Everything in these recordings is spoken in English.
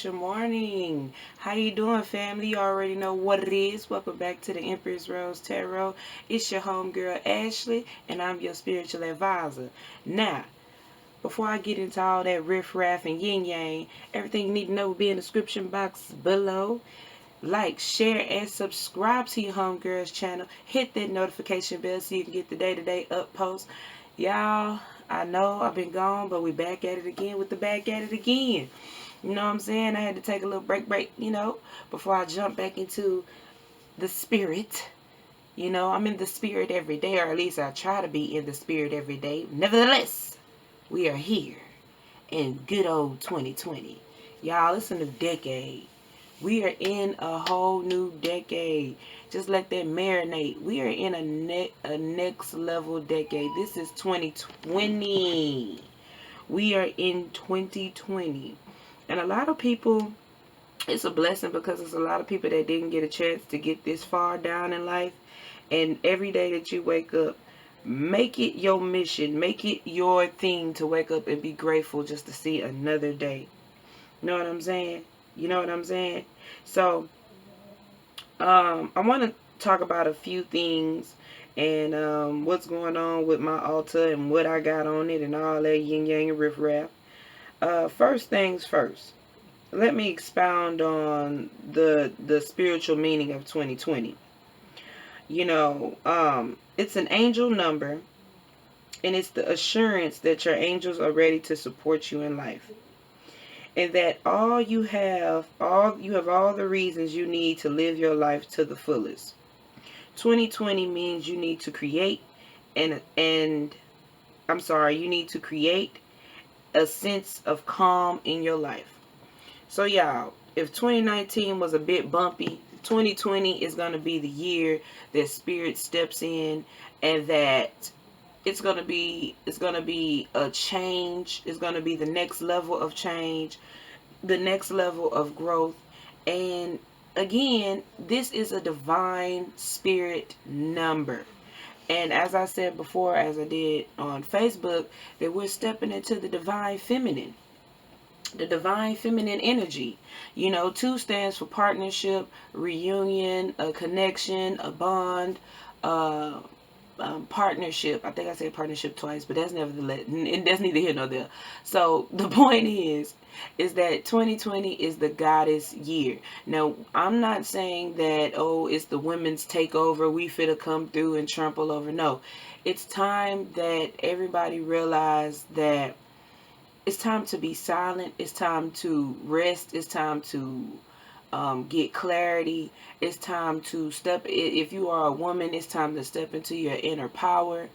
morning. How you doing, family? You already know what it is. Welcome back to the Empress Rose Tarot. It's your homegirl Ashley, and I'm your spiritual advisor. Now, before I get into all that riff-raff and yin-yang, everything you need to know will be in the description box below. Like, share, and subscribe to your homegirl's channel. Hit that notification bell so you can get the day-to-day up posts. Y'all, I know I've been gone, but we back at it again with the back at it again. You know what I'm saying? I had to take a little break, before I jump back into the spirit. You know, I'm in the spirit every day, or at least I try to be in the spirit every day. Nevertheless, we are here in good old 2020. Y'all, it's a new decade. We are in a whole new decade. Just let that marinate. We are in a next level decade. This is 2020. We are in 2020. And a lot of people, it's a blessing because there's a lot of people that didn't get a chance to get this far down in life. And every day that you wake up, make it your mission. Make it your thing to wake up and be grateful just to see another day. You know what I'm saying? You know what I'm saying? So, I want to talk about a few things and what's going on with my altar and what I got on it and all that yin yang and riff raff. First things first, let me expound on the spiritual meaning of 2020. You know, it's an angel number, and it's the assurance that your angels are ready to support you in life, and that you have all the reasons you need to live your life to the fullest. 2020 means you need to create you need to create a sense of calm in your life. So y'all, if 2019 was a bit bumpy, 2020 is going to be the year that spirit steps in, and that it's going to be a change. It's going to be the next level of change, the next level of growth. And again, this is a divine spirit number. And as I said before, as I did on Facebook, that we're stepping into the divine feminine. The divine feminine energy. You know, 2 stands for partnership, reunion, a connection, a bond, partnership. I think I said partnership twice, but that's neither here nor there. So the point is that 2020 is the goddess year. Now, I'm not saying that, oh, it's the women's takeover, we finna come through and trample over. No, it's time that everybody realize that it's time to be silent. It's time to rest. It's time to get clarity. It's time to if you are a woman, it's time to step into your inner power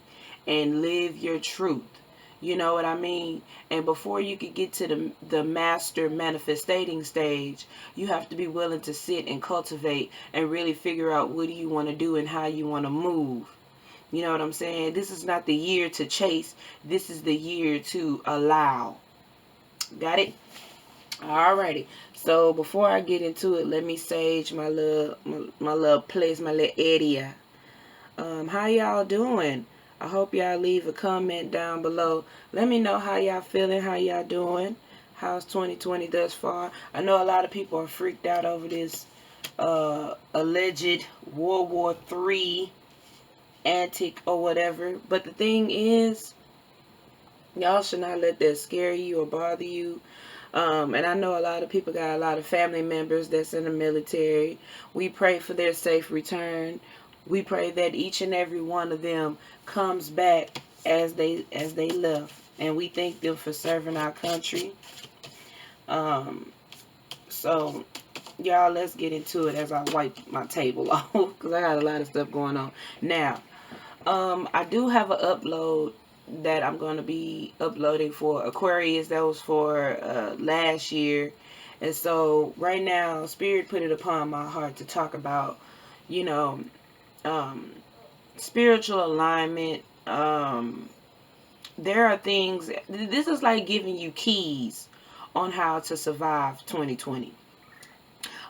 and live your truth. You know what I mean? And before you could get to the master manifestating stage, you have to be willing to sit and cultivate and really figure out what do you want to do and how you want to move. You know what I'm saying? This is not the year to chase. This is the year to allow. Got it? Alrighty. So before I get into it, let me sage my little place, my little area. How y'all doing? I hope y'all leave a comment down below. Let me know how y'all feeling, how y'all doing. How's 2020 thus far? I know a lot of people are freaked out over this alleged World War III antic or whatever. But the thing is, y'all should not let that scare you or bother you. And I know a lot of people got a lot of family members that's in the military. We pray for their safe return. We pray that each and every one of them comes back as they left. And we thank them for serving our country. So, y'all, let's get into it as I wipe my table off, because I got a lot of stuff going on. Now, I do have an upload that I'm going to be uploading for Aquarius. That was for last year. And so right now, Spirit put it upon my heart to talk about, you know, spiritual alignment. There are things, this is like giving you keys on how to survive 2020.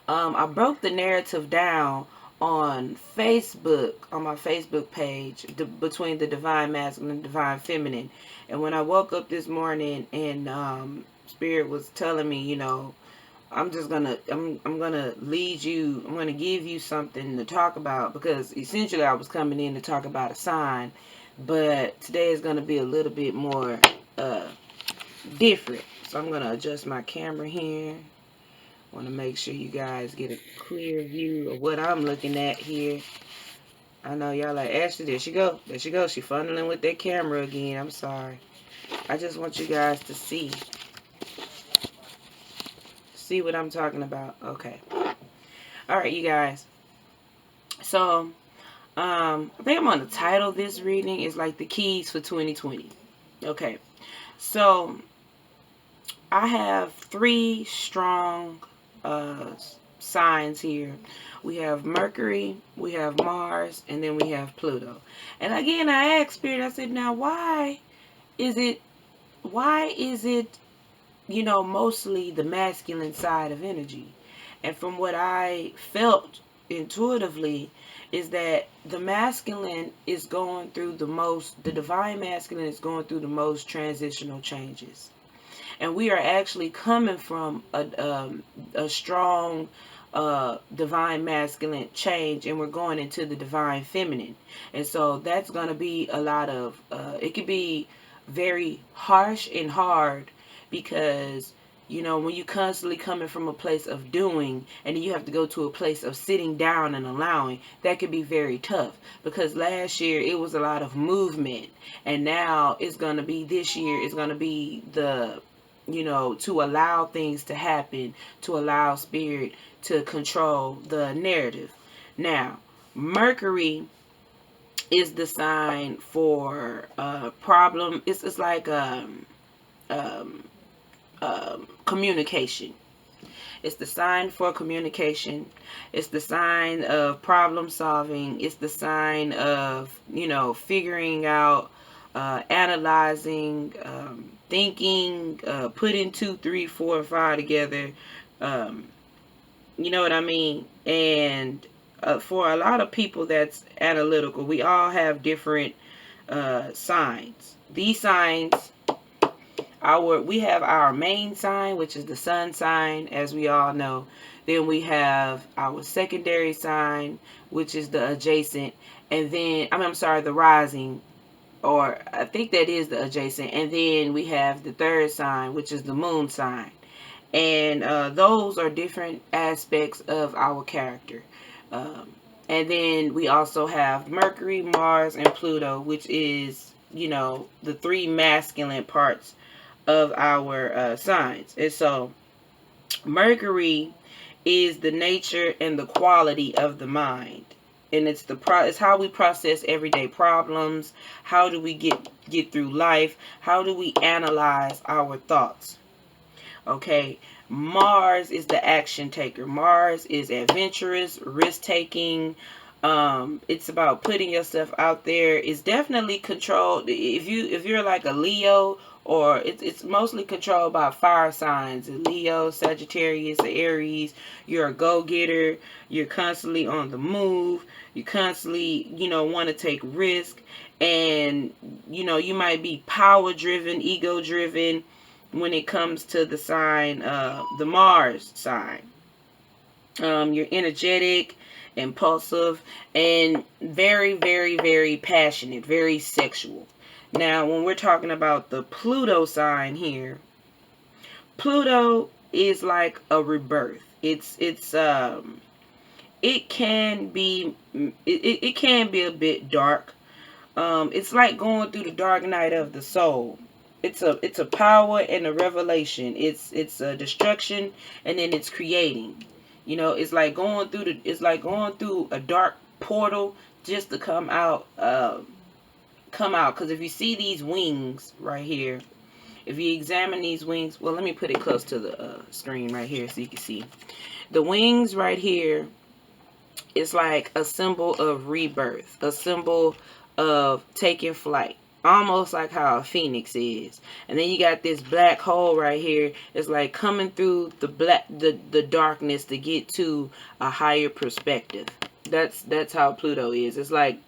I broke the narrative down on Facebook, on my Facebook page, between the divine masculine and divine feminine. And when I woke up this morning and Spirit was telling me, you know, I'm just gonna I'm gonna lead you. I'm gonna give you something to talk about, because essentially I was coming in to talk about a sign, but today is gonna be a little bit more different. So I'm gonna adjust my camera here. Want to make sure you guys get a clear view of what I'm looking at here. I know y'all like, Ashley, there she go. There she goes. She funneling with that camera again. I'm sorry. I just want you guys to see. See what I'm talking about. Okay. Alright, you guys. So, I think I'm going to title this reading is like the keys for 2020. Okay. So, I have 3 strong signs here. We have Mercury, we have Mars, and then we have Pluto. And again, I asked Spirit, I said, now why is it, you know, mostly the masculine side of energy? And from what I felt intuitively is that the masculine is going through the divine masculine is going through the most transitional changes. And we are actually coming from a strong divine masculine change, and we're going into the divine feminine. And so that's going to be a lot of, it could be very harsh and hard, because, you know, when you constantly coming from a place of doing and then you have to go to a place of sitting down and allowing, that could be very tough. Because last year it was a lot of movement, and now it's going to be, this year it's going to be the, you know, to allow things to happen, to allow spirit to control the narrative. Now, Mercury is the sign for problem. It's like communication. It's the sign for communication. It's the sign of problem solving. It's the sign of, you know, figuring out, analyzing, thinking, putting 2, 3, 4, and 5 together. You know what I mean? And for a lot of people that's analytical, we all have different signs. These signs, we have our main sign, which is the sun sign, as we all know. Then we have our secondary sign, which is the adjacent, and then I'm sorry, the rising, or I think that is the adjacent. And then we have the third sign, which is the moon sign. And those are different aspects of our character. And then we also have Mercury, Mars, and Pluto, which is, you know, the 3 masculine parts of our signs. And so Mercury is the nature and the quality of the mind. And it's how we process everyday problems. How do we get through life? How do we analyze our thoughts? Okay, Mars is the action taker. Mars is adventurous, risk-taking. It's about putting yourself out there. It's definitely controlled. If you're like a Leo, or it's mostly controlled by fire signs. Leo, Sagittarius, Aries. You're a go-getter. You're constantly on the move. You constantly, you know, want to take risk. And, you know, you might be power-driven, ego-driven when it comes to the sign, the Mars sign. You're energetic, impulsive, and very, very, very passionate, very sexual. Now, when we're talking about the Pluto sign here, Pluto is like a rebirth. It can be a bit dark. It's like going through the dark night of the soul. It's a power and a revelation. It's a destruction, and then it's creating. You know, it's like going through a dark portal just to come out. Because if you see these wings right here, if you examine these wings, well, let me put it close to the screen right here so you can see the wings right here. It's like a symbol of rebirth, a symbol of taking flight, almost like how a phoenix is. And then you got this black hole right here. It's like coming through the darkness to get to a higher perspective. That's how Pluto is. It's like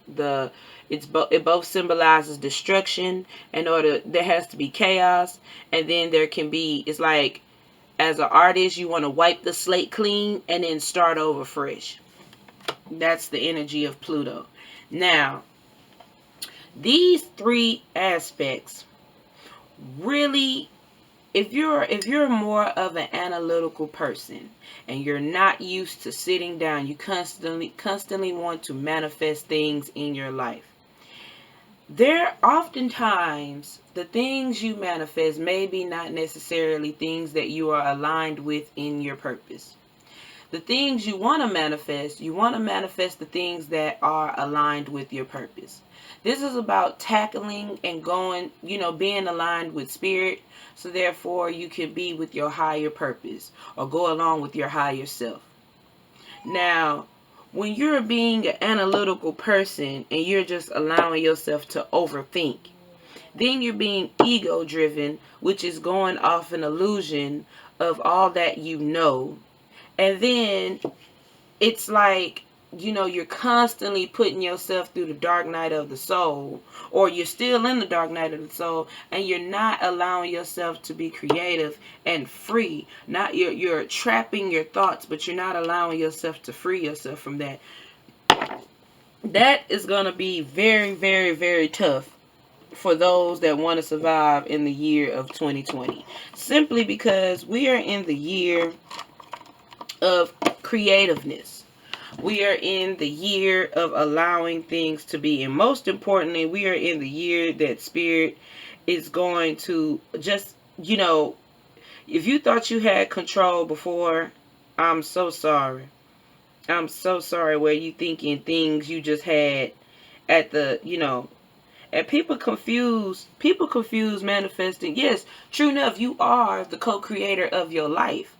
it both symbolizes destruction. There has to be chaos, and then there can be, it's like As an artist, you want to wipe the slate clean and then start over fresh. That's the energy of Pluto. Now, these three aspects really, if you're more of an analytical person and you're not used to sitting down, you constantly want to manifest things in your life. There oftentimes the things you manifest may be not necessarily things that you are aligned with in your purpose. The things you want to manifest the things that are aligned with your purpose. This is about tackling and going, being aligned with spirit, so therefore you can be with your higher purpose or go along with your higher self. Now, when you're being an analytical person and you're just allowing yourself to overthink, then you're being ego driven, which is going off an illusion of all that you know. And then it's like, you're constantly putting yourself through the dark night of the soul, or you're still in the dark night of the soul, and you're not allowing yourself to be creative and free. Not you're trapping your thoughts, but you're not allowing yourself to free yourself from that. That is going to be very, very, very tough for those that want to survive in the year of 2020. Simply because we are in the year of creativeness. We are in the year of allowing things to be. And most importantly, we are in the year that spirit is going to just, if you thought you had control before, I'm so sorry. I'm so sorry where you thinking things you just had at the, and people confuse manifesting. Yes, true enough, you are the co-creator of your life.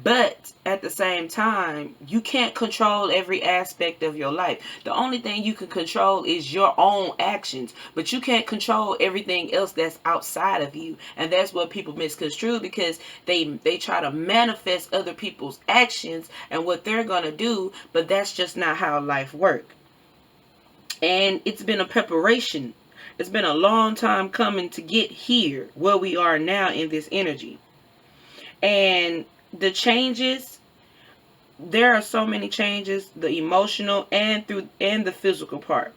But at the same time, you can't control every aspect of your life. The only thing you can control is your own actions. But you can't control everything else that's outside of you. And that's what people misconstrue, because they try to manifest other people's actions and what they're going to do. But that's just not how life works. And it's been a preparation. It's been a long time coming to get here, where we are now in this energy. And the changes, there are so many changes, the emotional and the physical part.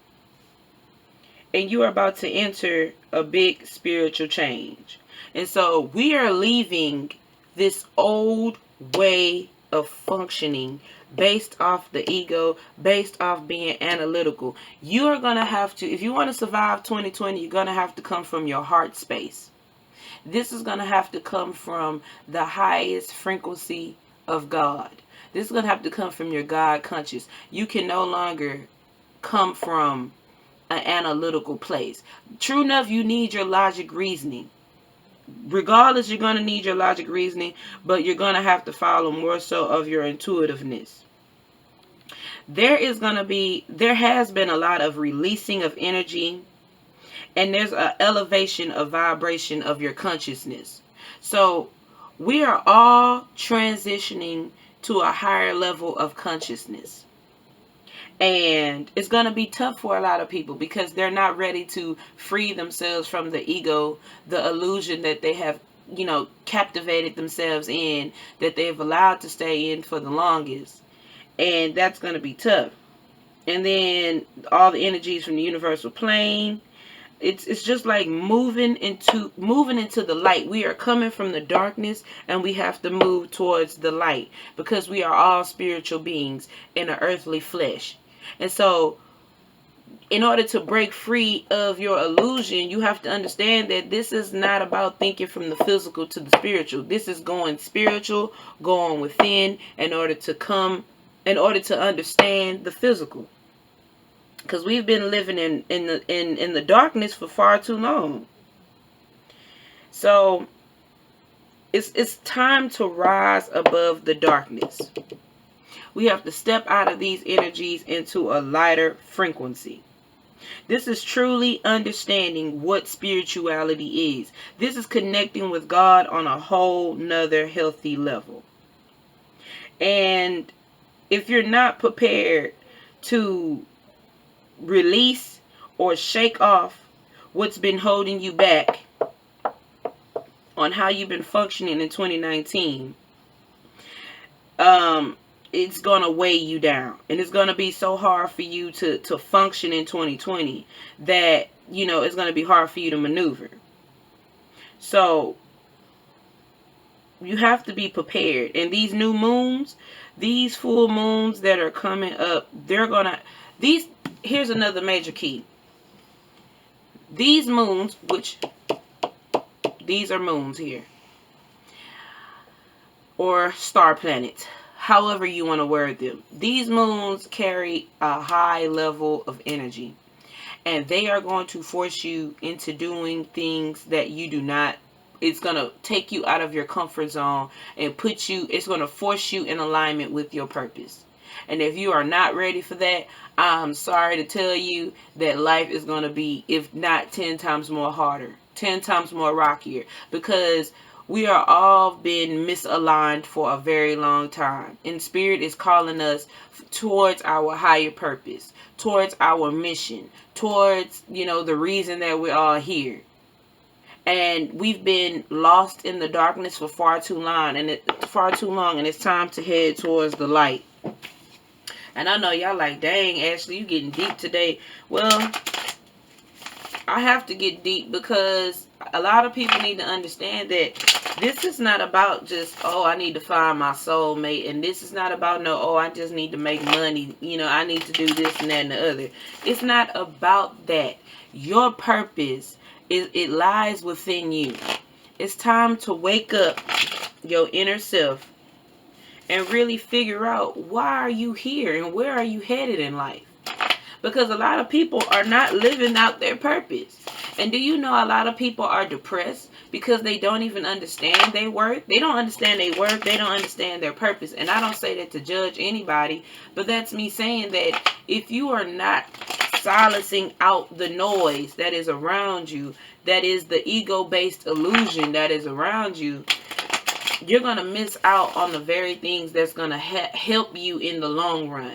And you are about to enter a big spiritual change. And so we are leaving this old way of functioning based off the ego, based off being analytical. You are going to have to, if you want to survive 2020, you're going to have to come from your heart space. This is going to have to come from the highest frequency of God. This is going to have to come from your God conscious. You can no longer come from an analytical place. True enough, you need your logic reasoning. Regardless, you're going to need your logic reasoning, but you're going to have to follow more so of your intuitiveness. There has been a lot of releasing of energy. And there's an elevation of vibration of your consciousness. So we are all transitioning to a higher level of consciousness. And it's going to be tough for a lot of people because they're not ready to free themselves from the ego, the illusion that they have, captivated themselves in, that they've allowed to stay in for the longest. And that's going to be tough. And then all the energies from the universal plane. It's just like moving into the light. We are coming from the darkness and we have to move towards the light, because we are all spiritual beings in an earthly flesh. And so in order to break free of your illusion, you have to understand that this is not about thinking from the physical to the spiritual. This is going spiritual, going within, in order to understand the physical. Because we've been living in the darkness for far too long. So it's time to rise above the darkness. We have to step out of these energies into a lighter frequency. This is truly understanding what spirituality is. This is connecting with God on a whole nother healthy level. And if you're not prepared to release or shake off what's been holding you back, on how you've been functioning in 2019, it's gonna weigh you down, and it's gonna be so hard for you to function in 2020 that it's gonna be hard for you to maneuver. So you have to be prepared. And these new moons, these full moons that are coming up, here's another major key. These moons, which these are moons here, or star planets, however you want to word them. These moons carry a high level of energy, and they are going to force you into doing things that you do not. It's going to take you out of your comfort zone and it's going to force you in alignment with your purpose. And if you are not ready for that, I'm sorry to tell you that life is going to be, if not 10 times more harder, 10 times more rockier, because we are all been misaligned for a very long time. And Spirit is calling us towards our higher purpose, towards our mission, towards, the reason that we're all here. And we've been lost in the darkness for far too long, and it's time to head towards the light. And I know y'all like, dang, Ashley, you getting deep today. Well, I have to get deep because a lot of people need to understand that this is not about just, I need to find my soulmate. And this is not about, I just need to make money. I need to do this and that and the other. It's not about that. Your purpose, it lies within you. It's time to wake up your inner self and really figure out, why are you here and where are you headed in life? Because a lot of people are not living out their purpose. And do you know a lot of people are depressed because they don't even understand their worth? They don't understand their worth. They don't understand their purpose. And I don't say that to judge anybody, but that's me saying that if you are not silencing out the noise that is around you, that is the ego-based illusion that is around you, you're going to miss out on the very things that's going to help you in the long run.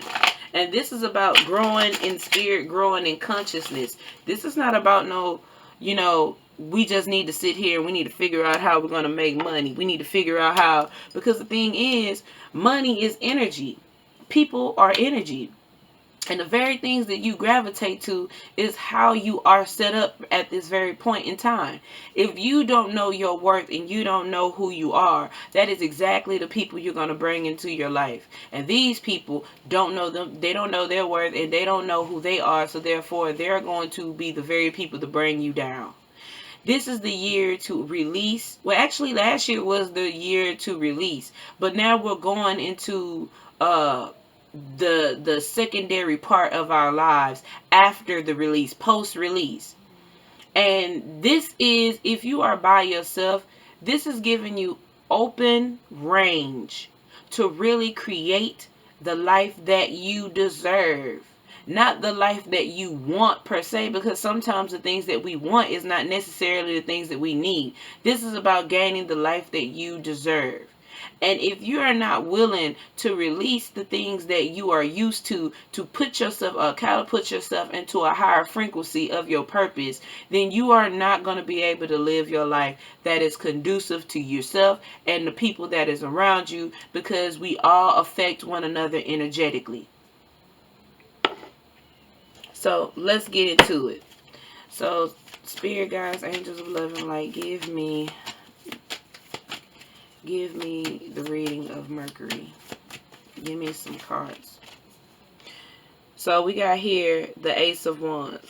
And this is about growing in spirit, growing in consciousness. This is not about we just need to sit here and we need to figure out how we're going to make money. We need to figure out how, because the thing is, money is energy. People are energy. And the very things that you gravitate to is how you are set up at this very point in time. If you don't know your worth and you don't know who you are, that is exactly the people you're going to bring into your life. And these people don't know them. They don't know their worth and they don't know who they are. So therefore, they're going to be the very people to bring you down. This is the year to release. Well, actually, last year was the year to release. But now we're going into the secondary part of our lives after the release, post-release. And this is, if you are by yourself, this is giving you open range to really create the life that you deserve. Not the life that you want per se, because sometimes the things that we want is not necessarily the things that we need. This is about gaining the life that you deserve. And if you are not willing to release the things that you are used to put yourself, catapult yourself into a higher frequency of your purpose, then you are not going to be able to live your life that is conducive to yourself and the people that is around you, because we all affect one another energetically. So let's get into it. So Spirit guides, angels of love and light, give me the reading of Mercury. Give me some cards. So we got here the Ace of Wands.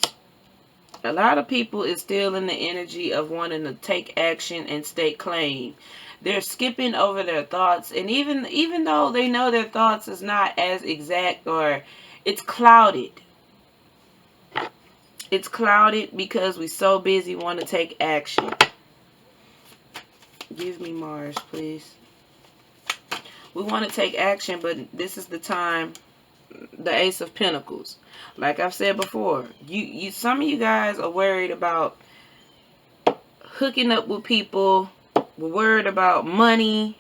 A lot of people is still in the energy of wanting to take action and stake claim. They're skipping over their thoughts, and even though they know their thoughts is not as exact, or it's clouded. It's clouded because we're so busy wanting to take action. Give me Mars, please. We want to take action, but this is the time, the Ace of Pentacles. Like I've said before, some of you guys are worried about hooking up with people. We're worried about money.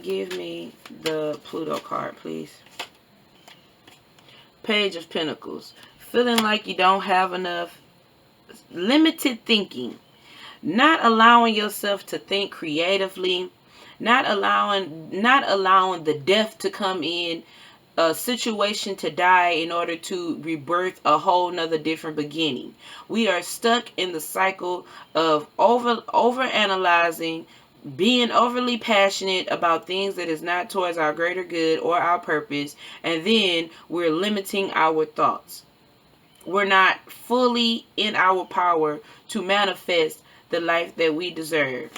Give me the Pluto card, please. Page of Pentacles. Feeling like you don't have enough. Limited thinking. Not allowing yourself to think creatively, not allowing the death to come in, a situation to die in order to rebirth a whole nother different beginning. We are stuck in the cycle of over analyzing, being overly passionate about things that is not towards our greater good or our purpose, and then we're limiting our thoughts. We're not fully in our power to manifest the life that we deserve.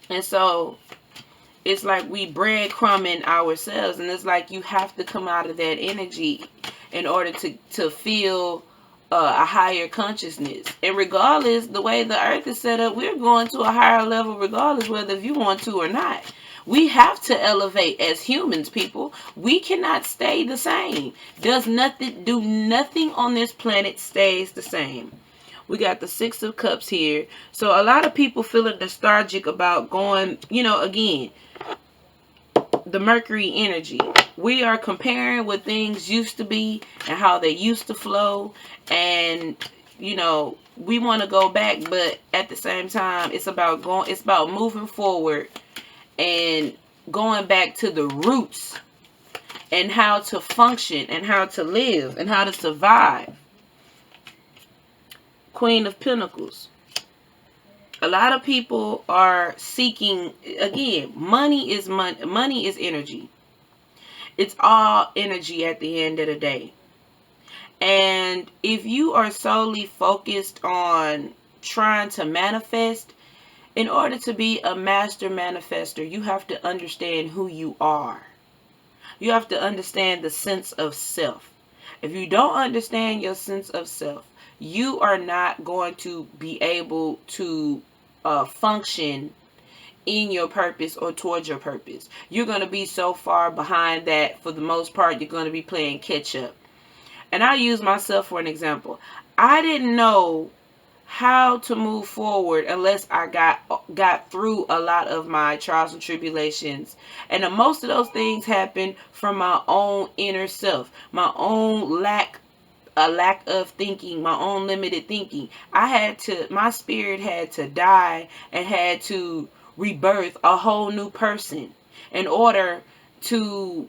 And so it's like we breadcrumbing ourselves, and it's like you have to come out of that energy in order to feel a higher consciousness. And regardless, the way the earth is set up, we're going to a higher level regardless whether if you want to or not. We have to elevate as humans, people. We cannot stay the same. Do nothing on this planet stays the same. We got the Six of Cups here. So a lot of people feeling nostalgic about going, again, the Mercury energy. We are comparing what things used to be and how they used to flow. And, we want to go back, but at the same time, it's about moving forward and going back to the roots and how to function and how to live and how to survive. Queen of Pentacles. A lot of people are seeking, again, money is energy. It's all energy at the end of the day. And if you are solely focused on trying to manifest, in order to be a master manifester, you have to understand who you are. You have to understand the sense of self. If you don't understand your sense of self, you are not going to be able to function in your purpose or towards your purpose. You're going to be so far behind that for the most part, you're going to be playing catch up. And I use myself for an example. I didn't know how to move forward unless I got through a lot of my trials and tribulations. And most of those things happened from my own inner self, my own lack of thinking, my own limited thinking. My spirit had to die and had to rebirth a whole new person in order to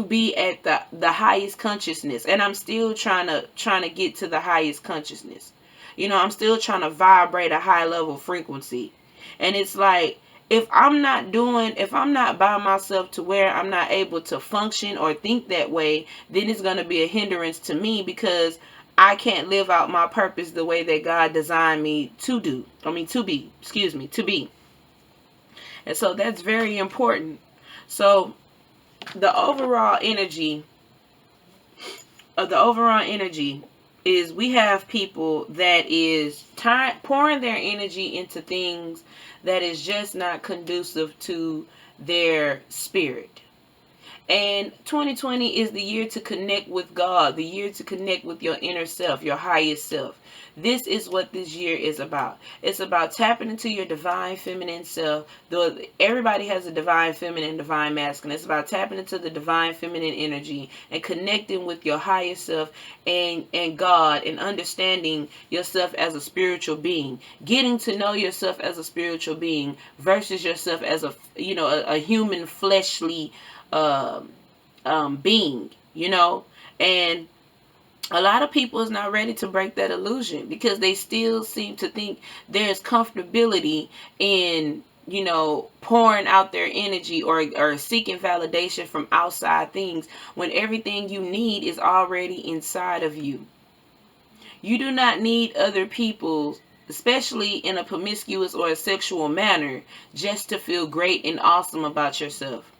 be at the highest consciousness. And I'm still trying to get to the highest consciousness. I'm still trying to vibrate a high level frequency. And it's like, if I'm not by myself to where I'm not able to function or think that way, then it's going to be a hindrance to me because I can't live out my purpose the way that God designed me to be. And so that's very important. So the overall energy is we have people that is pouring their energy into things that is just not conducive to their spirit. And 2020 is the year to connect with God, the year to connect with your inner self, your highest self. This is what this year is about. It's about tapping into your divine feminine self. Though everybody has a divine feminine, divine masculine. It's about tapping into the divine feminine energy and connecting with your highest self and God, and understanding yourself as a spiritual being. Getting to know yourself as a spiritual being versus yourself as a human fleshly being, and a lot of people is not ready to break that illusion because they still seem to think there's comfortability in, pouring out their energy or seeking validation from outside things when everything you need is already inside of you. You do not need other people, especially in a promiscuous or a sexual manner, just to feel great and awesome about yourself.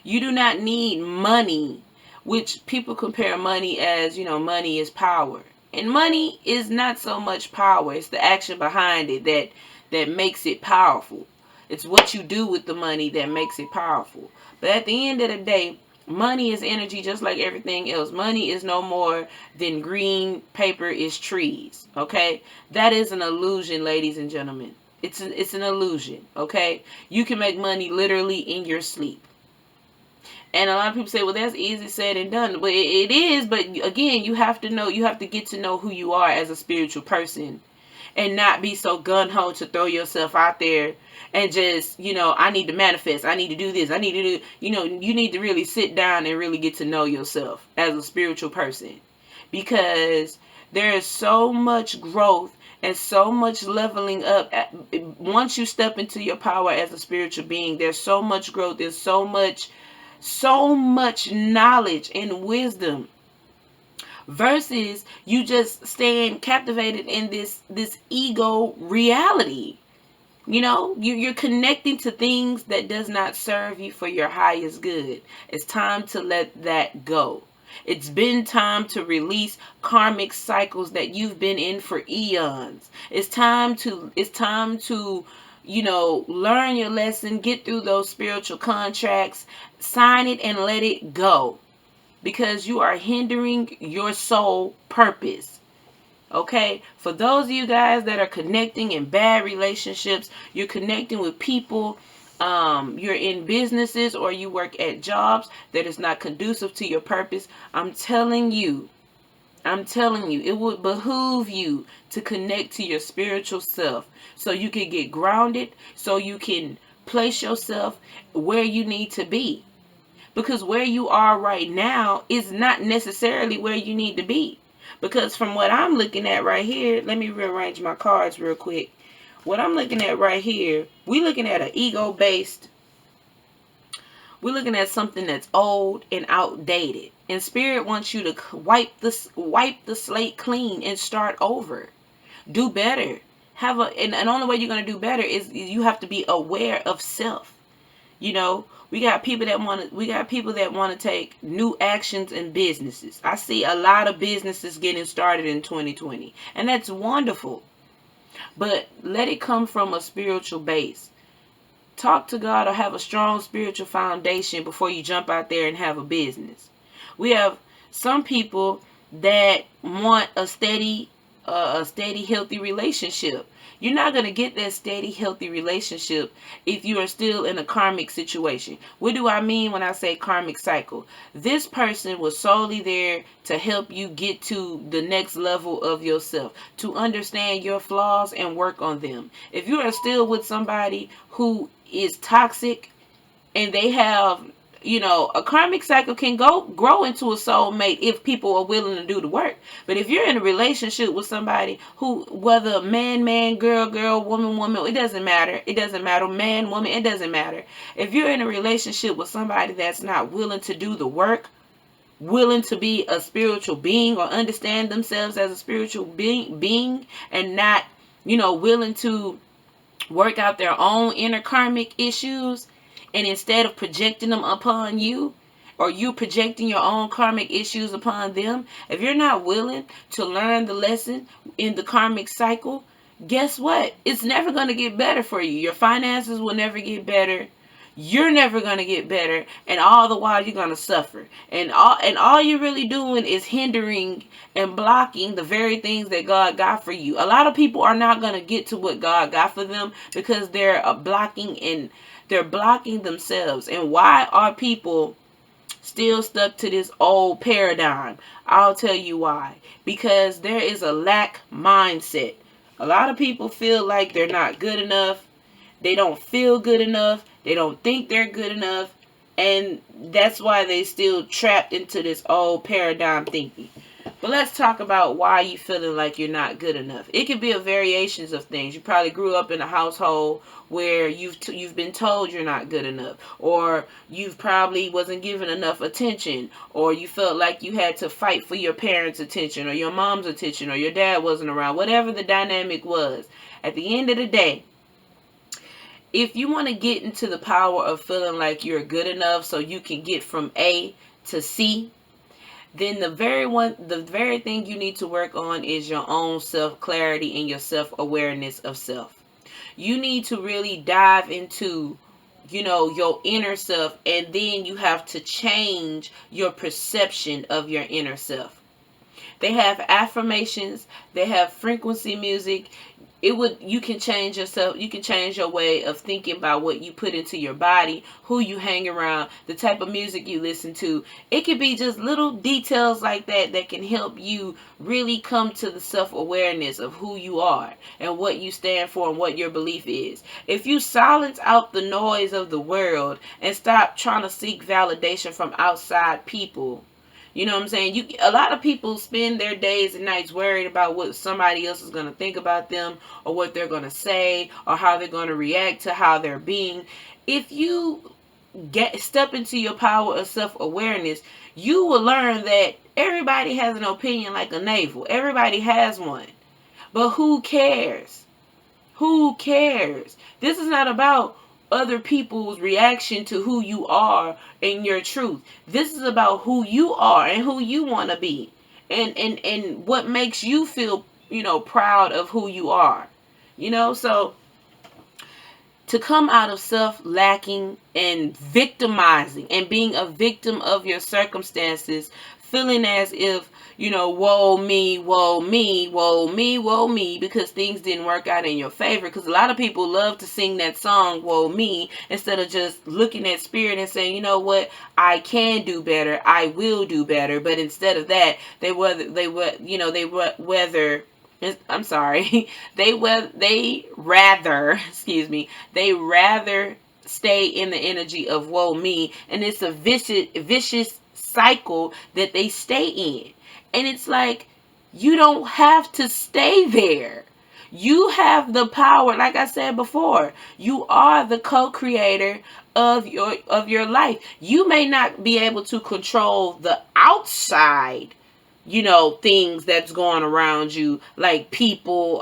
You do not need money, which people compare money as, money is power. And money is not so much power. It's the action behind it that makes it powerful. It's what you do with the money that makes it powerful. But at the end of the day, money is energy just like everything else. Money is no more than green paper is trees. Okay? That is an illusion, ladies and gentlemen. It's an illusion. Okay? You can make money literally in your sleep. And a lot of people say, well, that's easy said and done. But it is. But again, you have to get to know who you are as a spiritual person. and not be so gun-ho to throw yourself out there and just, I need to manifest, I need to do this, I need to do, you need to really sit down and really get to know yourself as a spiritual person, because there is so much growth and so much leveling up. Once you step into your power as a spiritual being, there's so much growth, there's so much knowledge and wisdom, versus you just staying captivated in this ego reality. You're connecting to things that does not serve you for your highest good. It's time to let that go. It's been time to release karmic cycles that you've been in for eons. It's time to learn your lesson, get through those spiritual contracts, sign it and let it go, because you are hindering your soul purpose. Okay, for those of you guys that are connecting in bad relationships, you're connecting with people, you're in businesses or you work at jobs that is not conducive to your purpose, I'm telling you, it would behoove you to connect to your spiritual self so you can get grounded, so you can place yourself where you need to be. Because where you are right now is not necessarily where you need to be. Because from what I'm looking at right here, let me rearrange my cards real quick. What I'm looking at right here, we're looking at we're looking at something that's old and outdated. And Spirit wants you to wipe the slate clean and start over. Do better. And the only way you're going to do better is you have to be aware of self. We got people that want to take new actions in businesses. I see a lot of businesses getting started in 2020, and that's wonderful. But let it come from a spiritual base. Talk to God or have a strong spiritual foundation before you jump out there and have a business. We have some people that want a steady, healthy relationship. You're not going to get that steady, healthy relationship if you are still in a karmic situation. What do I mean when I say karmic cycle? This person was solely there to help you get to the next level of yourself, to understand your flaws and work on them. If you are still with somebody who is toxic and they have, a karmic cycle can grow into a soulmate if people are willing to do the work. But if you're in a relationship with somebody who, whether man, girl, woman, it doesn't matter. Man, woman, it doesn't matter. If you're in a relationship with somebody that's not willing to do the work, willing to be a spiritual being or understand themselves as a spiritual being and not, willing to work out their own inner karmic issues, and instead of projecting them upon you, or you projecting your own karmic issues upon them, if you're not willing to learn the lesson in the karmic cycle, guess what? It's never going to get better for you. Your finances will never get better. You're never going to get better, and all the while you're going to suffer. And all you're really doing is hindering and blocking the very things that God got for you. A lot of people are not going to get to what God got for them because they're blocking themselves. And why are people still stuck to this old paradigm? I'll tell you why. Because there is a lack mindset. A lot of people feel like they're not good enough. They don't feel good enough. They don't think they're good enough. And that's why they still trapped into this old paradigm thinking. But let's talk about why you feeling like you're not good enough. It could be a variations of things. You probably grew up in a household where you've been told you're not good enough, or you've probably wasn't given enough attention, or you felt like you had to fight for your parents' attention, or your mom's attention, or your dad wasn't around. Whatever the dynamic was, at the end of the day, if you want to get into the power of feeling like you're good enough so you can get from A to C, then the very thing you need to work on is your own self-clarity and your self-awareness of self. You need to really dive into, your inner self, and then you have to change your perception of your inner self. They have affirmations, they have frequency music. you can change yourself. You can change your way of thinking about what you put into your body, who you hang around, the type of music you listen to. It could be just little details like that that can help you really come to the self-awareness of who you are and what you stand for and what your belief is. If you silence out the noise of the world and stop trying to seek validation from outside people, you know what I'm saying? A lot of people spend their days and nights worried about what somebody else is going to think about them, or what they're going to say, or how they're going to react to how they're being. If you step into your power of self-awareness, you will learn that everybody has an opinion like a navel. Everybody has one. But who cares? Who cares? This is not about other people's reaction to who you are and your truth. This is about who you are and who you want to be, and what makes you feel, proud of who you are. So to come out of self-lacking and victimizing and being a victim of your circumstances, feeling as if, woe me, woe me, woe me, woe me, because things didn't work out in your favor. Because a lot of people love to sing that song, woe me, instead of just looking at spirit and saying, you know what, I can do better, I will do better. But instead of that, they rather stay in the energy of woe me, and it's a vicious cycle that they stay in. And it's like, you don't have to stay there. You have the power. Like I said before, you are the co-creator of your life. You may not be able to control the outside, things that's going around you, like people,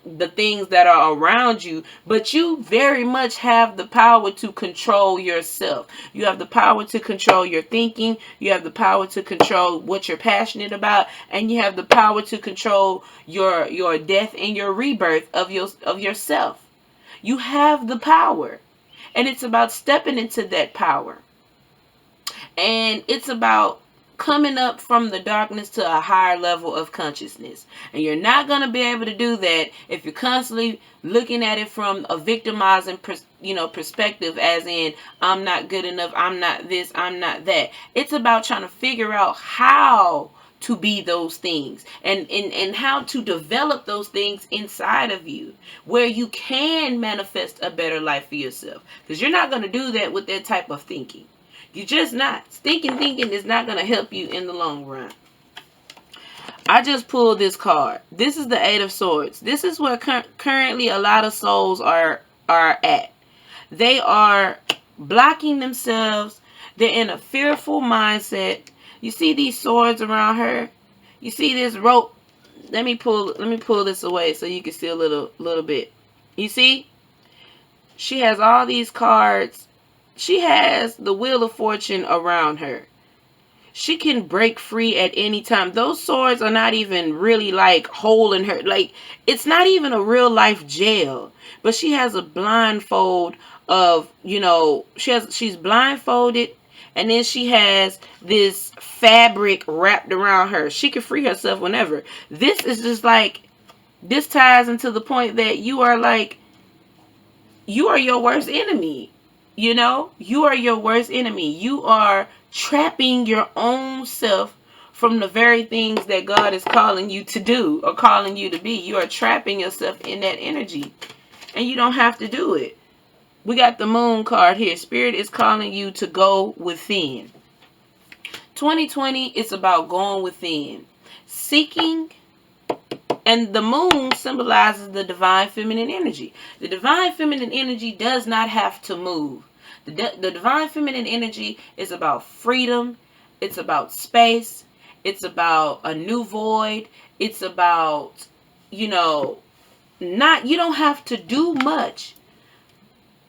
the things that are around you, but you very much have the power to control yourself. You have the power to control your thinking. You have the power to control what you're passionate about, and you have the power to control your death and your rebirth of yourself. You have the power, and it's about stepping into that power, and it's about coming up from the darkness to a higher level of consciousness. And you're not going to be able to do that if you're constantly looking at it from a victimizing perspective, as in, I'm not good enough, I'm not this, I'm not that. It's about trying to figure out how to be those things, and how to develop those things inside of you, where you can manifest a better life for yourself. Because you're not going to do that with that type of thinking. You're just not. Thinking is not going to help you in the long run. I just pulled this card. This is the Eight of Swords. This is where currently a lot of souls are at. They are blocking themselves. They're in a fearful mindset. You see these swords around her? You see this rope? Let me pull this away so you can see a little bit. You see? She has all these cards. She has the Wheel of Fortune around her. She can break free at any time. Those swords are not even really like holding her. Like, it's not even a real life jail. But she has a blindfold of, she's blindfolded. And then she has this fabric wrapped around her. She can free herself whenever. This is just like, this ties into the point that you are your worst enemy. You are your worst enemy. You are trapping your own self from the very things that God is calling you to do or calling you to be. You are trapping yourself in that energy, and you don't have to do it. We got the Moon card here. Spirit is calling you to go within. 2020 is about going within, seeking. And the moon symbolizes the divine feminine energy. The divine feminine energy does not have to move. The divine feminine energy is about freedom. It's about space. It's about a new void. It's about, you don't have to do much.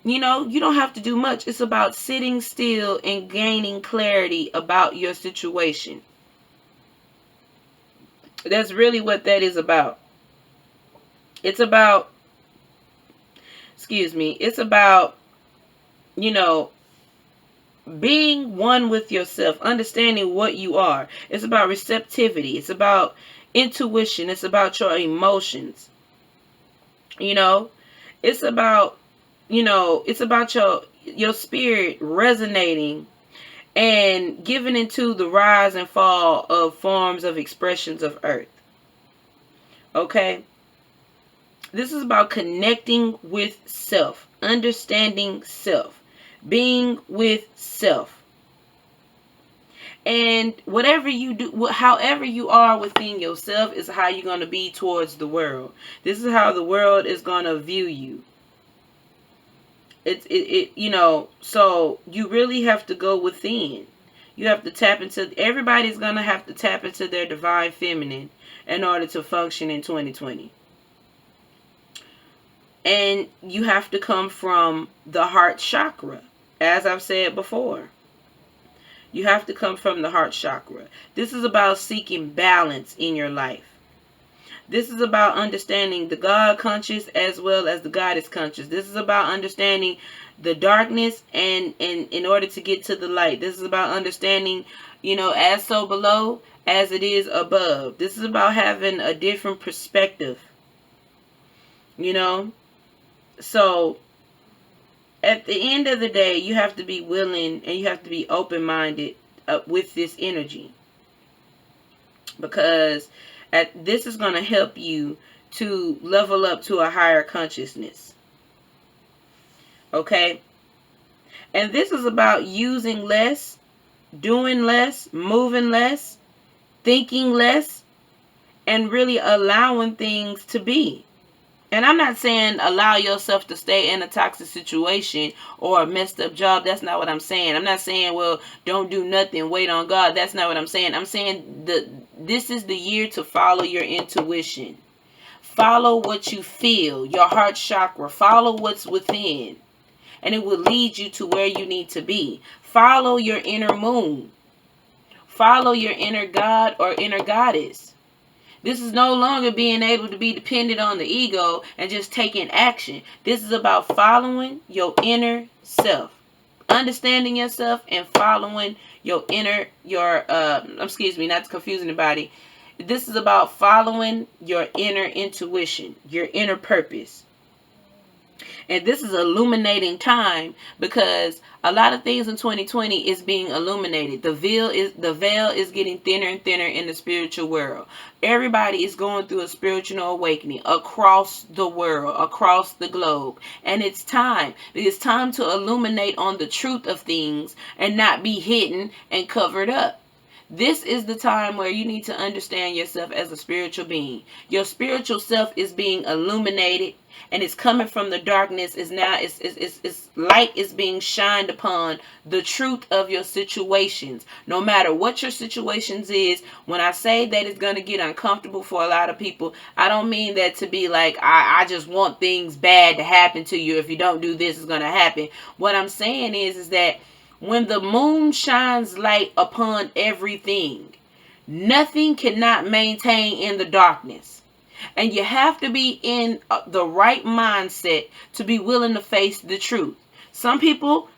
You don't have to do much. It's about sitting still and gaining clarity about your situation. That's really what that is about. It's about, it's about, being one with yourself, understanding what you are. It's about receptivity. It's about intuition. It's about your emotions. You know, it's about, it's about your spirit resonating and giving into the rise and fall of forms of expressions of earth. Okay? This is about connecting with self, understanding self, being with self. And whatever you do, however you are within yourself is how you're going to be towards the world. This is how the world is going to view you. So you really have to go within. You have to tap into, everybody's going to have to tap into their divine feminine in order to function in 2020. And you have to come from the heart chakra, as I've said before. You have to come from the heart chakra. This is about seeking balance in your life. This is about understanding the God conscious as well as the goddess conscious. This is about understanding the darkness and in order to get to the light. This is about understanding, as so below as it is above. This is about having a different perspective. So at the end of the day, you have to be willing and you have to be open-minded with this energy, because this is going to help you to level up to a higher consciousness. Okay? And this is about using less, doing less, moving less, thinking less, and really allowing things to be. And I'm not saying allow yourself to stay in a toxic situation or a messed up job. That's not what I'm saying. I'm not saying, well, don't do nothing, wait on God. That's not what I'm saying. I'm saying this is the year to follow your intuition. Follow what you feel, your heart chakra. Follow what's within. And it will lead you to where you need to be. Follow your inner moon. Follow your inner God or inner goddess. This is no longer being able to be dependent on the ego and just taking action. This is about following your inner self. Understanding yourself and following your inner, not to confuse anybody. This is about following your inner intuition, your inner purpose. And this is illuminating time, because a lot of things in 2020 is being illuminated. The veil is getting thinner and thinner in the spiritual world. Everybody is going through a spiritual awakening across the world, across the globe. And it's time. It's time to illuminate on the truth of things and not be hidden and covered up. This is the time where you need to understand yourself as a spiritual being. Your spiritual self is being illuminated, and it's coming from the darkness. It's light is being shined upon the truth of your situations. No matter what your situations is, when I say that it's going to get uncomfortable for a lot of people, I don't mean that to be like, I just want things bad to happen to you. If you don't do this, it's going to happen. What I'm saying is that when the moon shines light upon everything, nothing cannot maintain in the darkness. And you have to be in the right mindset to be willing to face the truth. Some people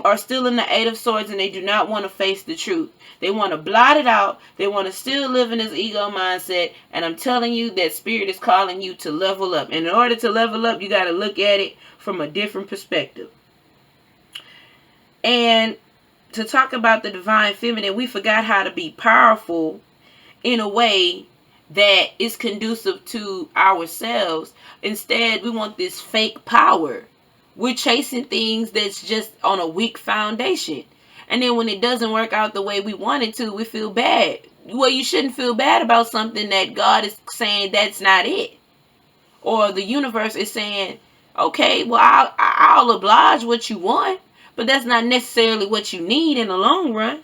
are still in the Eight of Swords and they do not want to face the truth. They want to blot it out. They want to still live in this ego mindset. And I'm telling you that spirit is calling you to level up. And in order to level up, you got to look at it from a different perspective. And to talk about the divine feminine, we forgot how to be powerful in a way that is conducive to ourselves. Instead, we want this fake power. We're chasing things that's just on a weak foundation. And then when it doesn't work out the way we want it to, we feel bad. Well, you shouldn't feel bad about something that God is saying that's not it. Or the universe is saying, okay, well, I'll oblige what you want. But that's not necessarily what you need in the long run.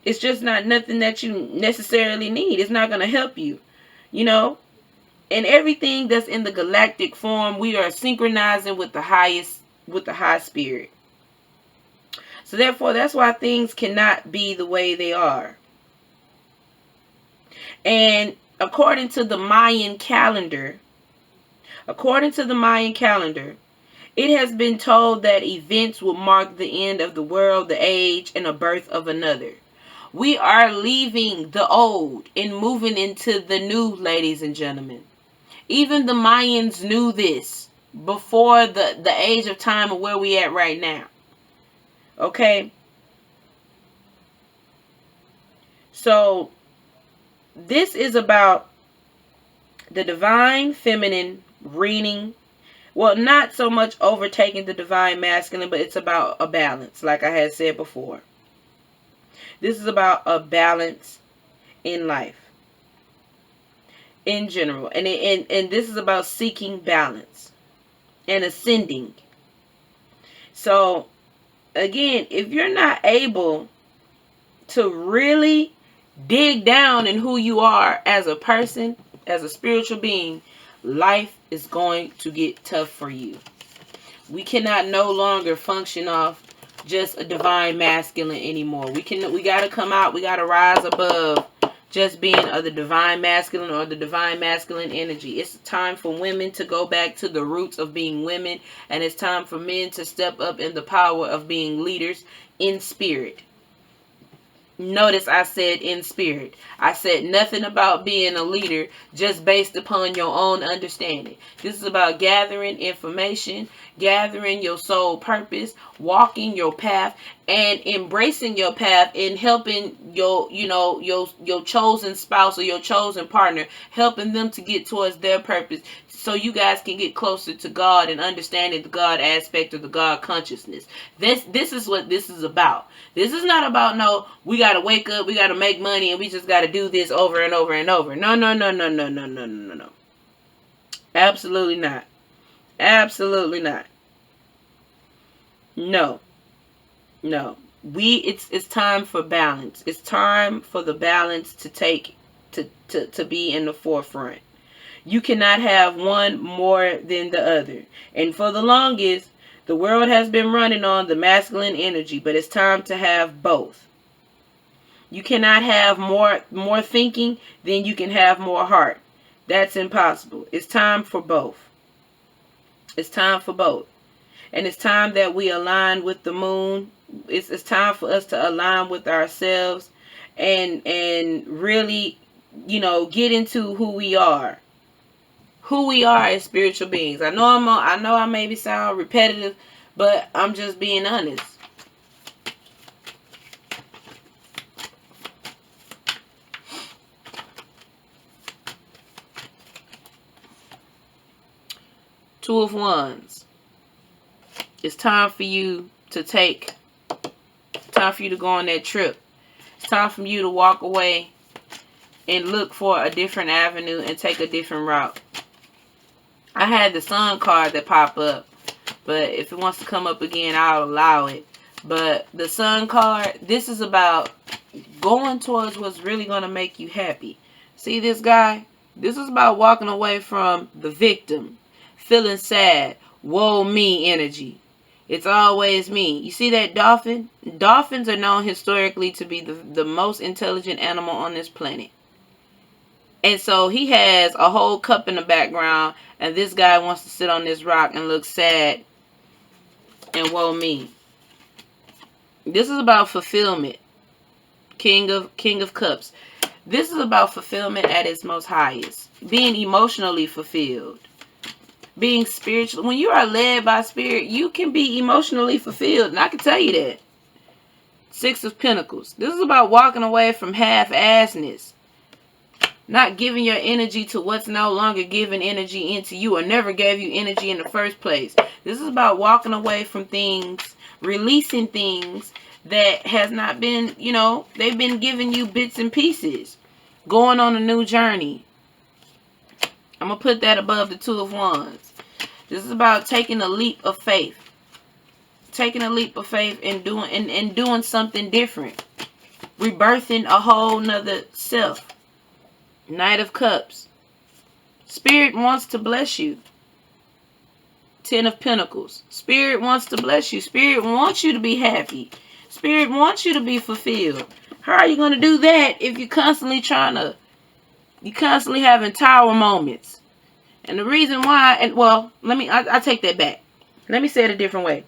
It's just not nothing that you necessarily need. It's not going to help you, And everything that's in the galactic form, we are synchronizing with the high spirit. So therefore, that's why things cannot be the way they are. And according to the Mayan calendar, it has been told that events will mark the end of the world, the age, and the birth of another. We are leaving the old and moving into the new, ladies and gentlemen. Even the Mayans knew this before the age of time of where we at right now. Okay? So, this is about the divine feminine reigning. Well, not so much overtaking the divine masculine, but it's about a balance, like I had said before. This is about a balance in life, in general. And this is about seeking balance and ascending. So, again, if you're not able to really dig down in who you are as a person, as a spiritual being, life is going to get tough for you. We cannot no longer function off just a divine masculine anymore. We got to come out. We got to rise above just being of the divine masculine or the divine masculine energy. It's time for women to go back to the roots of being women, and it's time for men to step up in the power of being leaders in spirit. Notice I said in spirit. I said nothing about being a leader just based upon your own understanding. This is about gathering information, gathering your soul purpose, walking your path, and embracing your path, and helping your chosen spouse or your chosen partner, helping them to get towards their purpose, so you guys can get closer to God and understanding the God aspect of the God consciousness. This is what this is about. This is not about, no, we got to wake up, we got to make money, and we just got to do this over and over and over. No. Absolutely not. Absolutely not. No. It's time for balance. It's time for the balance to be in the forefront. You cannot have one more than the other. And for the longest, the world has been running on the masculine energy, but it's time to have both. You cannot have more thinking than you can have more heart. That's impossible. It's time for both. It's time for both. And it's time that we align with the moon. It's time for us to align with ourselves and really, get into who we are. Who we are as spiritual beings. I know I maybe sound repetitive, but I'm just being honest. Two of Wands. It's time for you to go on that trip. It's time for you to walk away and look for a different avenue and take a different route. I had the Sun card that pop up, but if it wants to come up again, I'll allow it. But the Sun card, this is about going towards what's really going to make you happy. See this guy? This is about walking away from the victim, feeling sad, woe me energy. It's always me. You see that dolphin? Dolphins are known historically to be the most intelligent animal on this planet. And so he has a whole cup in the background, and this guy wants to sit on this rock and look sad and woe me. This is about fulfillment. King of Cups. This is about fulfillment at its most highest. Being emotionally fulfilled. Being spiritual. When you are led by spirit, you can be emotionally fulfilled. And I can tell you that. Six of Pentacles. This is about walking away from half-assness. Not giving your energy to what's no longer giving energy into you or never gave you energy in the first place. This is about walking away from things, releasing things that has not been, they've been giving you bits and pieces. Going on a new journey. I'm going to put that above the Two of Wands. This is about taking a leap of faith. Taking a leap of faith and doing something different. Rebirthing a whole nother self. Knight of Cups. Spirit wants to bless you. Ten of Pentacles. Spirit wants to bless you. Spirit wants you to be happy. Spirit wants you to be fulfilled. How are you going to do that if you're constantly having tower moments? And the reason why, I take that back. Let me say it a different way.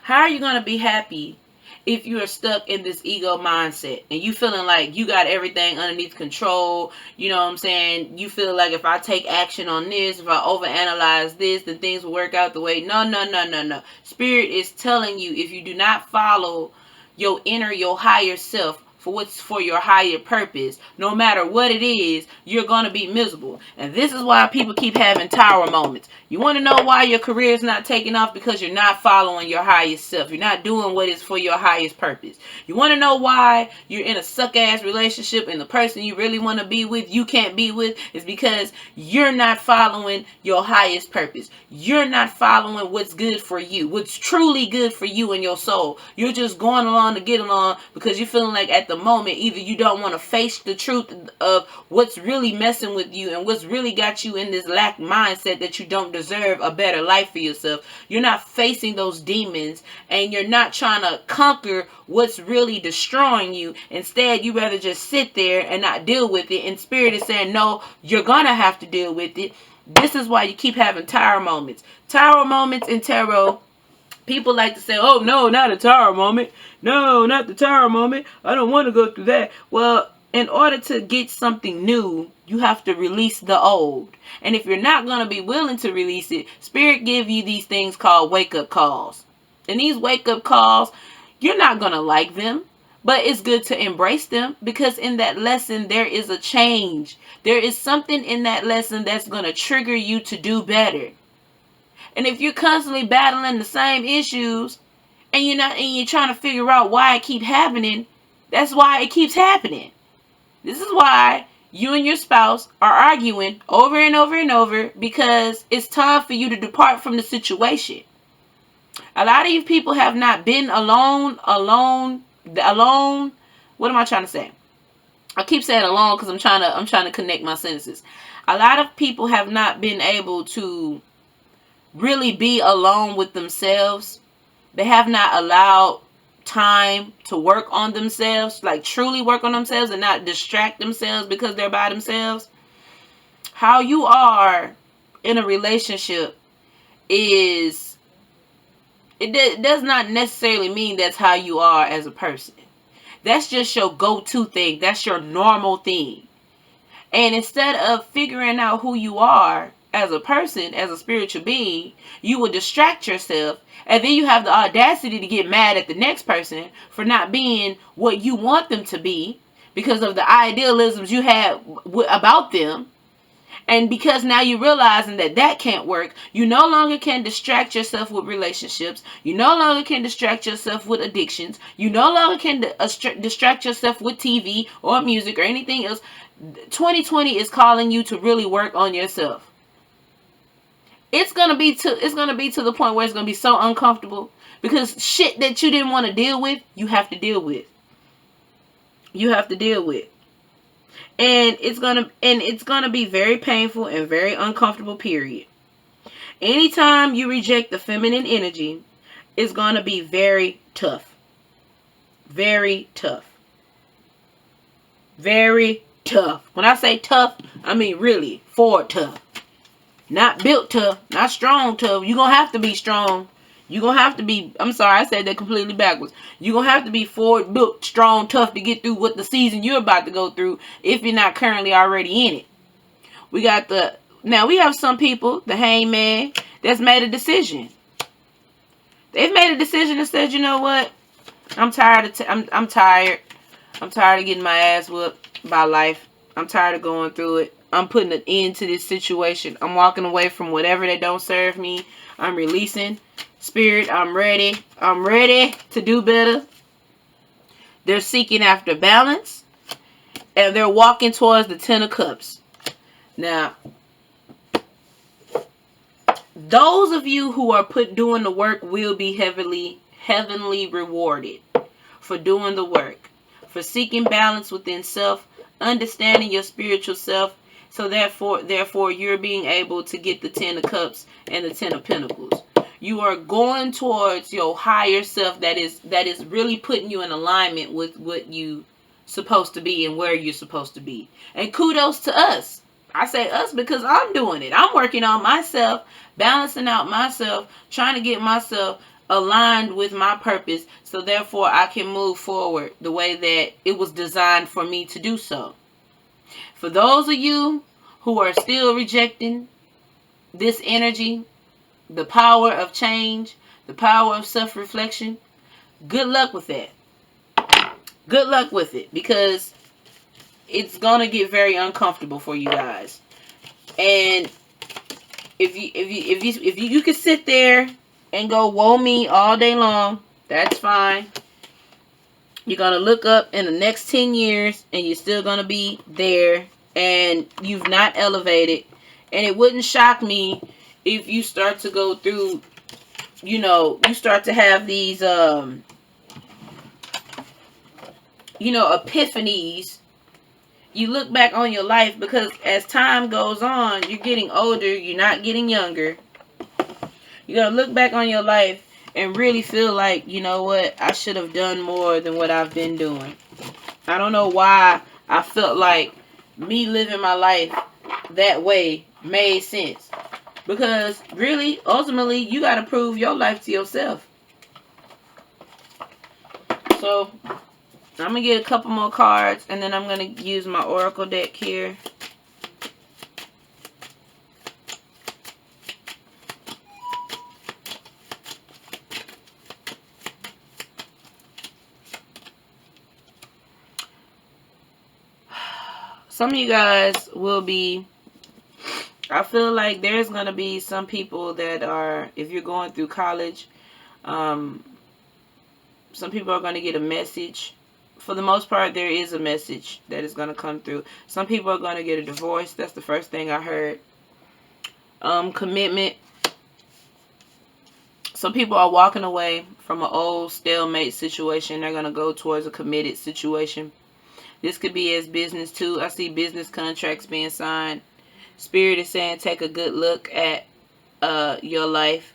How are you going to be happy if you are stuck in this ego mindset and you feeling like you got everything underneath control, you know what I'm saying? You feel like if I take action on this, if I overanalyze this, then things will work out the way. No, no, no, no, no. Spirit is telling you, if you do not follow your inner, your higher self, for what's for your higher purpose, no matter what it is, you're going to be miserable. And this is why people keep having tower moments. You want to know why your career is not taking off? Because you're not following your highest self. You're not doing what is for your highest purpose. You want to know why you're in a suck-ass relationship and the person you really want to be with, you can't be with? Is because you're not following your highest purpose. You're not following what's good for you, what's truly good for you and your soul. You're just going along to get along because you're feeling like at the moment either you don't want to face the truth of what's really messing with you and what's really got you in this lack mindset that you don't deserve a better life for yourself. You're not facing those demons and you're not trying to conquer what's really destroying you. Instead, you rather just sit there and not deal with it. And Spirit is saying, no, you're gonna have to deal with it. This is why you keep having tower moments. Tower moments in tarot. People like to say, oh, no, not a tower moment. No, not the tower moment. I don't want to go through that. Well, in order to get something new, you have to release the old. And if you're not going to be willing to release it, Spirit give you these things called wake-up calls. And these wake-up calls, you're not going to like them. But it's good to embrace them because in that lesson, there is a change. There is something in that lesson that's going to trigger you to do better. And if you're constantly battling the same issues and you're trying to figure out why it keeps happening, that's why it keeps happening. This is why you and your spouse are arguing over and over and over because it's time for you to depart from the situation. A lot of you people have not been alone. What am I trying to say? I keep saying alone because I'm trying to connect my sentences. A lot of people have not been able to really be alone with themselves. They have not allowed time to work on themselves, like truly work on themselves and not distract themselves because they're by themselves. How you are in a relationship is, it does not necessarily mean that's how you are as a person. That's just your go-to thing. That's your normal thing. And instead of figuring out who you are as a person, as a spiritual being, you will distract yourself. And then you have the audacity to get mad at the next person for not being what you want them to be because of the idealisms you had about them. And because now you're realizing that that can't work, you no longer can distract yourself with relationships. You no longer can distract yourself with addictions. You no longer can distract yourself with TV or music or anything else. 2020 is calling you to really work on yourself. It's gonna be to the point where it's gonna be so uncomfortable because shit that you didn't want to deal with, you have to deal with. You have to deal with. And it's gonna be very painful and very uncomfortable, period. Anytime you reject the feminine energy, it's gonna be very tough. Very tough. Very tough. When I say tough, I mean really forward tough. Not built tough, not strong tough. You're gonna have to be strong. You're gonna have to be, I'm sorry, I said that completely backwards. You're gonna have to be forward, built, strong, tough to get through what the season you're about to go through if you're not currently already in it. Now we have some people, the hangman, that's made a decision. They've made a decision and said, you know what? I'm tired. I'm tired. I'm tired of getting my ass whooped by life. I'm tired of going through it. I'm putting an end to this situation. I'm walking away from whatever that don't serve me. I'm releasing. Spirit, I'm ready. I'm ready to do better. They're seeking after balance. And they're walking towards the 10 of Cups. Now, those of you who are doing the work will be heavenly rewarded for doing the work. For seeking balance within self. Understanding your spiritual self. So therefore, you're being able to get the 10 of Cups and the 10 of Pentacles. You are going towards your higher self that is really putting you in alignment with what you supposed to be and where you're supposed to be. And kudos to us. I say us because I'm doing it. I'm working on myself, balancing out myself, trying to get myself aligned with my purpose, so therefore I can move forward the way that it was designed for me to do so. For those of you who are still rejecting this energy, the power of change, the power of self-reflection, good luck with that. Good luck with it, because it's gonna get very uncomfortable for you guys. And if you can sit there and go woe me all day long, that's fine. You're gonna look up in the next 10 years and you're still gonna be there and you've not elevated. And it wouldn't shock me if you start to go through, you start to have these epiphanies. You look back on your life, because as time goes on, you're getting older, you're not getting younger. You're going to look back on your life and really feel like, you know what, I should have done more than what I've been doing. I don't know why I felt like me living my life that way made sense. Because really, ultimately, you got to prove your life to yourself. So I'm going to get a couple more cards, and then I'm going to use my Oracle deck here. Some of you guys will be, I feel like there's going to be some people that are, if you're going through college, some people are going to get a message. For the most part, there is a message that is going to come through. Some people are going to get a divorce. That's the first thing I heard. Commitment. Some people are walking away from an old stalemate situation. They're going to go towards a committed situation. This could be as business too. I see business contracts being signed. Spirit is saying take a good look at your life.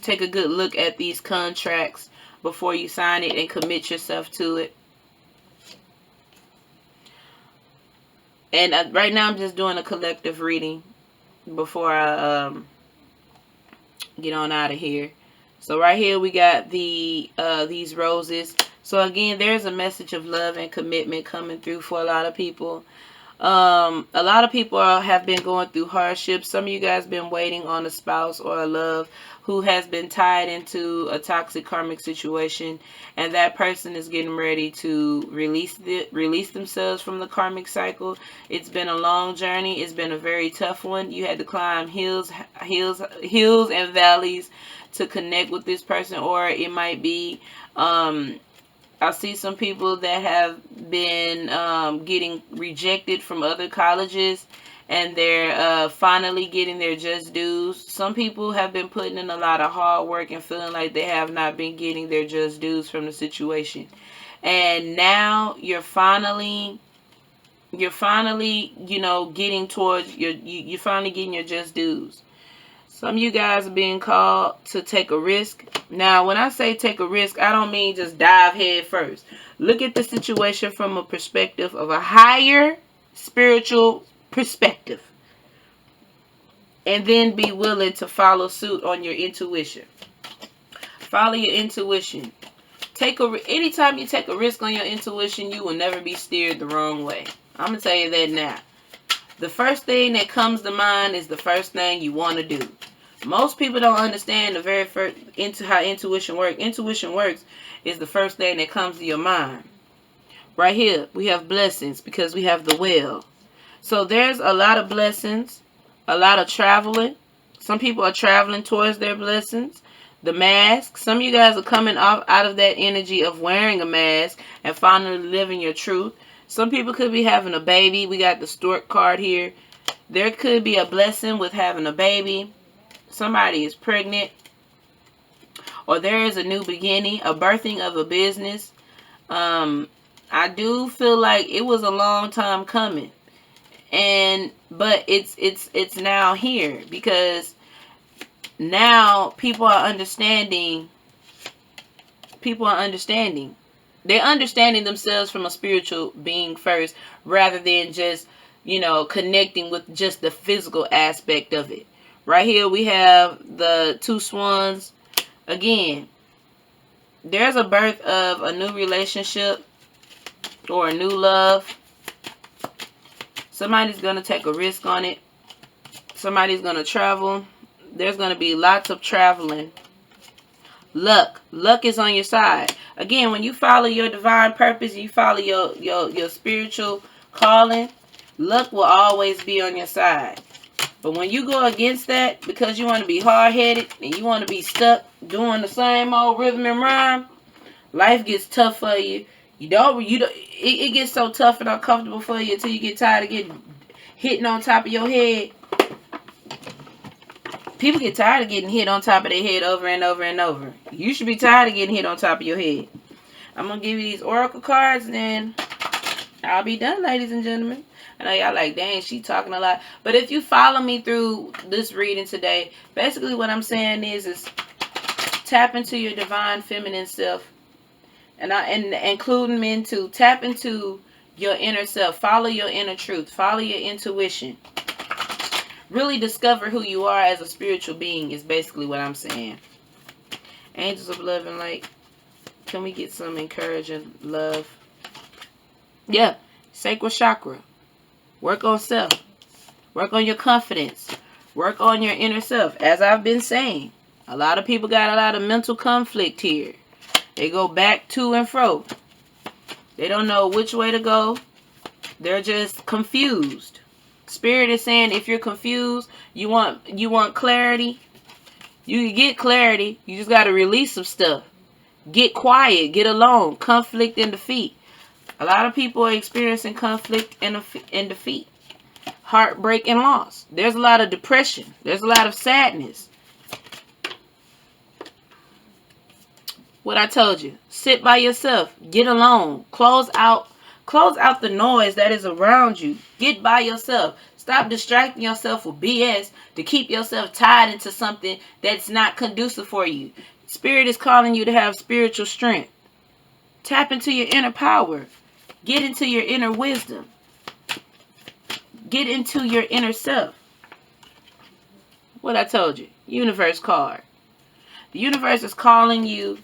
Take a good look at these contracts before you sign it and commit yourself to it. And right now I'm just doing a collective reading before I get on out of here. So right here we got these roses. So again, there's a message of love and commitment coming through for a lot of people. A lot of people have been going through hardships. Some of you guys been waiting on a spouse or a love who has been tied into a toxic karmic situation, and that person is getting ready to release themselves from the karmic cycle. It's been a long journey. It's been a very tough one. You had to climb hills and valleys to connect with this person, or it might be I see some people that have been getting rejected from other colleges, and they're finally getting their just dues. Some people have been putting in a lot of hard work and feeling like they have not been getting their just dues from the situation. And now you're finally, getting towards you're finally getting your just dues. Some of you guys are being called to take a risk. Now, when I say take a risk, I don't mean just dive head first. Look at the situation from a perspective of a higher spiritual perspective. And then be willing to follow suit on your intuition. Follow your intuition. Anytime you take a risk on your intuition, you will never be steered the wrong way. I'm going to tell you that now. The first thing that comes to mind is the first thing you want to do. Most people don't understand the very first how intuition works. Intuition works is the first thing that comes to your mind. Right here, we have blessings because we have the well. So there's a lot of blessings, a lot of traveling. Some people are traveling towards their blessings. The mask. Some of you guys are coming out of that energy of wearing a mask and finally living your truth. Some people could be having a baby. We got the stork card here. There could be a blessing with having a baby. Somebody is pregnant. Or there is a new beginning, a birthing of a business. I do feel like it was a long time coming. But it's now here, because now people are understanding. They're understanding themselves from a spiritual being first, rather than just, connecting with just the physical aspect of it. Right here we have the two swans. Again, there's a birth of a new relationship or a new love. Somebody's going to take a risk on it. Somebody's going to travel. There's going to be lots of traveling. Luck. Luck is on your side. Again, when you follow your divine purpose, you follow your spiritual calling, luck will always be on your side. But when you go against that because you want to be hard-headed and you want to be stuck doing the same old rhythm and rhyme, life gets tough for you. It gets so tough and uncomfortable for you until you get tired of getting hitting on top of your head. People get tired of getting hit on top of their head over and over and over. You should be tired of getting hit on top of your head. I'm going to give you these oracle cards and then I'll be done, ladies and gentlemen. I know y'all like, dang, she talking a lot. But if you follow me through this reading today, basically what I'm saying is tap into your divine feminine self. And including men too. Tap into your inner self. Follow your inner truth. Follow your intuition. Really discover who you are as a spiritual being is basically what I'm saying. Angels of love and light. Can we get some encouraging love? Yeah. Sacral chakra. Work on self. Work on your confidence. Work on your inner self. As I've been saying, a lot of people got a lot of mental conflict here. They go back to and fro. They don't know which way to go. They're just confused. Spirit is saying if you're confused, you want clarity, you can get clarity. You just got to release some stuff. Get quiet. Get alone. Conflict and defeat. A lot of people are experiencing conflict and defeat. Heartbreak and loss. There's a lot of depression. There's a lot of sadness. What I told you. Sit by yourself. Get alone. Close out the noise that is around you. Get by yourself. Stop distracting yourself with BS to keep yourself tied into something that's not conducive for you. Spirit is calling you to have spiritual strength. Tap into your inner power. Get into your inner wisdom. Get into your inner self. What I told you. Universe card. The universe is calling you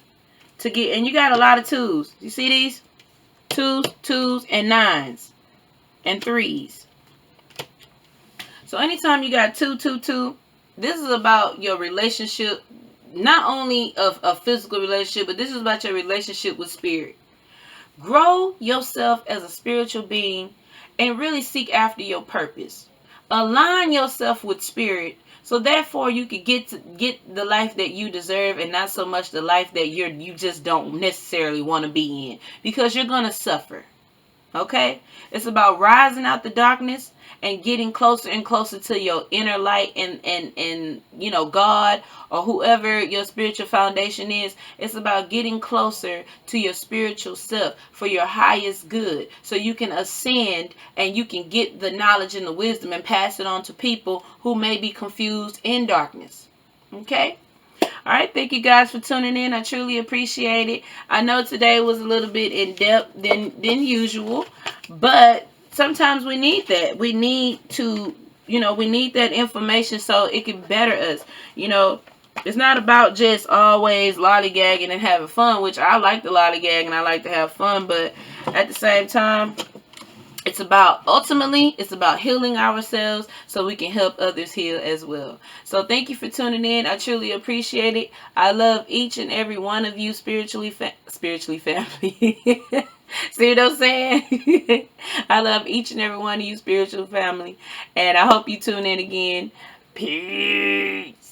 to get, and you got a lot of twos. You see these? Twos, and nines, and threes. So anytime you got 2, this is about your relationship, not only of a physical relationship, but this is about your relationship with spirit. Grow yourself as a spiritual being and really seek after your purpose. Align yourself with spirit so therefore you can get the life that you deserve and not so much the life that you just don't necessarily want to be in, because you're going to suffer. Okay? It's about rising out the darkness and getting closer and closer to your inner light and you know, God or whoever your spiritual foundation is. It's about getting closer to your spiritual self for your highest good, so you can ascend and you can get the knowledge and the wisdom and pass it on to people who may be confused in darkness. Okay? All right, thank you guys for tuning in. I truly appreciate it. I know today was a little bit in depth than usual, but sometimes we need that. We need to, you know, we need that information so it can better us. You know, it's not about just always lollygagging and having fun, which I like to lollygag and I like to have fun, but at the same time, ultimately, it's about healing ourselves so we can help others heal as well. So thank you for tuning in. I truly appreciate it. I love each and every one of you spiritually family. See what I'm saying? I love each and every one of you spiritual family. And I hope you tune in again. Peace.